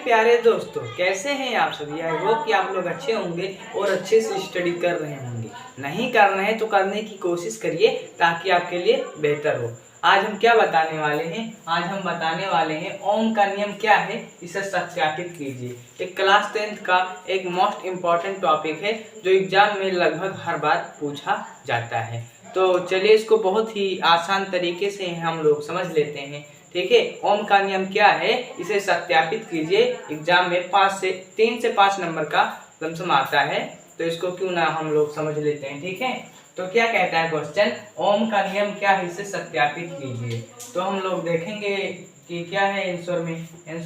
प्यारे दोस्तों, कैसे हैं आप सभी। आई होप कि आप लोग अच्छे होंगे और अच्छे से स्टडी कर रहे होंगे। नहीं कर रहे हैं तो करने की कोशिश करिए ताकि आपके लिए बेहतर हो। आज हम क्या बताने वाले हैं? आज हम बताने वाले हैं ओम का नियम क्या है, इसे सत्यापित कीजिए। एक क्लास 10th का एक मोस्ट इम्पॉर्टेंट टॉपिक है जो एग्जाम में लगभग हर बार पूछा जाता है। तो चलिए इसको बहुत ही आसान तरीके से हम लोग समझ लेते हैं। ठीक है, ओम का नियम क्या है इसे सत्यापित कीजिए। एग्जाम में 3 से 5 नंबर का लमसम आता है, तो इसको क्यों ना हम लोग समझ लेते हैं। ठीक है, तो क्या कहता है क्वेश्चन, ओम का नियम क्या है इसे सत्यापित कीजिए। तो हम लोग देखेंगे कि क्या है आंसर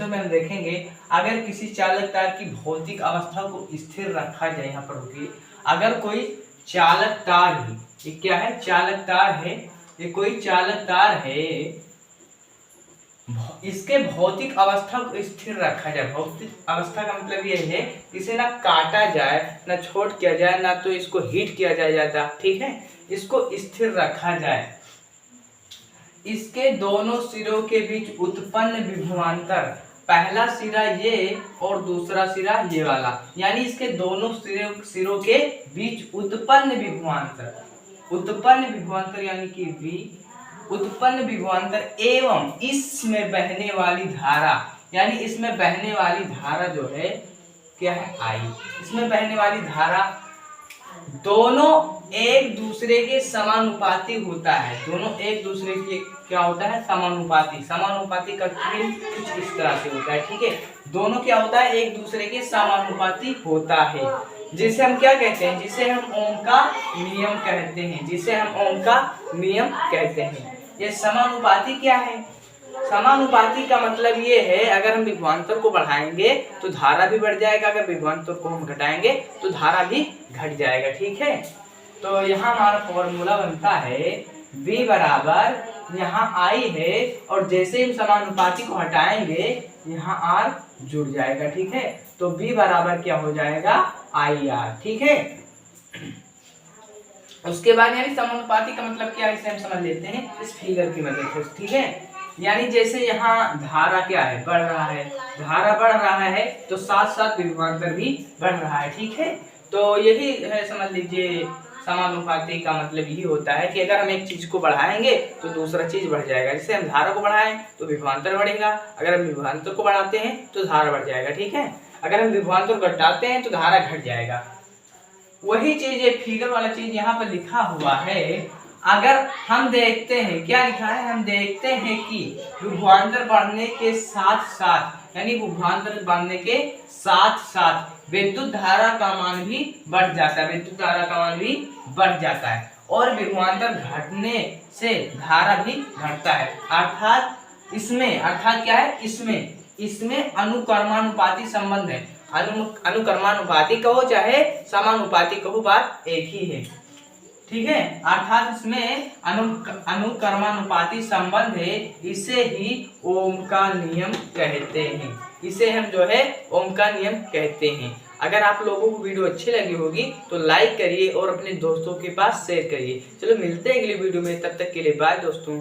में हम देखेंगे, अगर किसी चालक तार की भौतिक अवस्था को स्थिर रखा जाए। यहाँ पर रुकिए, अगर कोई चालक तार है, ये क्या है, चालक तार है, ये कोई चालक तार है, इसके भौतिक अवस्था को स्थिर रखा जाए। भौतिक अवस्था का मतलब ये है इसे ना काटा जाए, ना छोड़ किया जाए, ना तो इसको हीट किया जाए ज्यादा। ठीक है, इसको स्थिर रखा जाए। इसके दोनों सिरों के बीच उत्पन्न विभवांतर, पहला सिरा ये और दूसरा सिरा ये वाला, यानी इसके दोनों सिरों के बीच उत्पन्न विभवांतर यानी कि V, उत्पन्न विभवांतर एवं इसमें बहने वाली धारा, यानी इसमें बहने वाली धारा जो है क्या है, I। इसमें बहने वाली धारा दोनों एक दूसरे के समानुपाती होता है। दोनों एक दूसरे के क्या होता है, समानुपाती। समानुपाती का कुछ इस तरह से होता है। ठीक है, दोनों क्या होता है, एक दूसरे के समानुपाती होता है, जिसे हम क्या कहते हैं, जिसे हम ओम का नियम कहते हैं, जिसे हम ओम का नियम कहते हैं। ये समानुपाती क्या है, समानुपाती का मतलब ये है, अगर हम विभवांतर को बढ़ाएंगे तो धारा भी बढ़ जाएगा, अगर विभवांतर को हम घटाएंगे तो धारा भी घट जाएगा। ठीक है, तो यहाँ हमारा फॉर्मूला बनता है V बराबर, यहाँ I है और जैसे हम समानुपाती को हटाएंगे यहाँ R जुड़ जाएगा। ठीक है, तो V बराबर क्या हो जाएगा, IR। ठीक है, उसके बाद यानी समानुपाती का मतलब क्या है इसे हम समझ लेते हैं इस फिगर की मदद से। ठीक है, यानी जैसे यहाँ धारा क्या है, बढ़ रहा है, धारा बढ़ रहा है तो साथ साथ विभवांतर भी बढ़ रहा है। ठीक है, तो यही है, समझ लीजिए समानुपाती का मतलब यही होता है कि अगर हम एक चीज को बढ़ाएंगे तो दूसरा चीज बढ़ जाएगा। जैसे हम धारा को बढ़ाएं तो विभवांतर बढ़ेगा, अगर हम विभवांतर को बढ़ाते हैं तो धारा बढ़ जाएगा। ठीक है, अगर हम विभवांतर को घटाते हैं तो धारा घट जाएगा। वही चीज, ये फिगर वाला चीज यहाँ पर लिखा हुआ है। अगर हम देखते हैं, क्या लिखा है, हम देखते हैं कि विभवांतर बढ़ने के साथ साथ, यानी विभवांतर बढ़ने के साथ साथ विद्युत धारा का मान भी बढ़ जाता है, विद्युत धारा का मान भी बढ़ जाता है, और विभवांतर घटने से धारा भी घटता है। अर्थात क्या है, इसमें अनुक्रमानुपाती संबंध है। अनुक्रमानुपाती कहो चाहे समानुपाती कहो, बात एक ही है। ठीक है, अर्थात इसमें अनुक्रमानुपाती संबंध है, इसे ही ओम का नियम कहते हैं। इसे हम जो है ओम का नियम कहते हैं। अगर आप लोगों को वीडियो अच्छी लगी होगी तो लाइक करिए और अपने दोस्तों के पास शेयर करिए। चलो मिलते हैं अगली वीडियो में, तब तक के लिए बाय दोस्तों।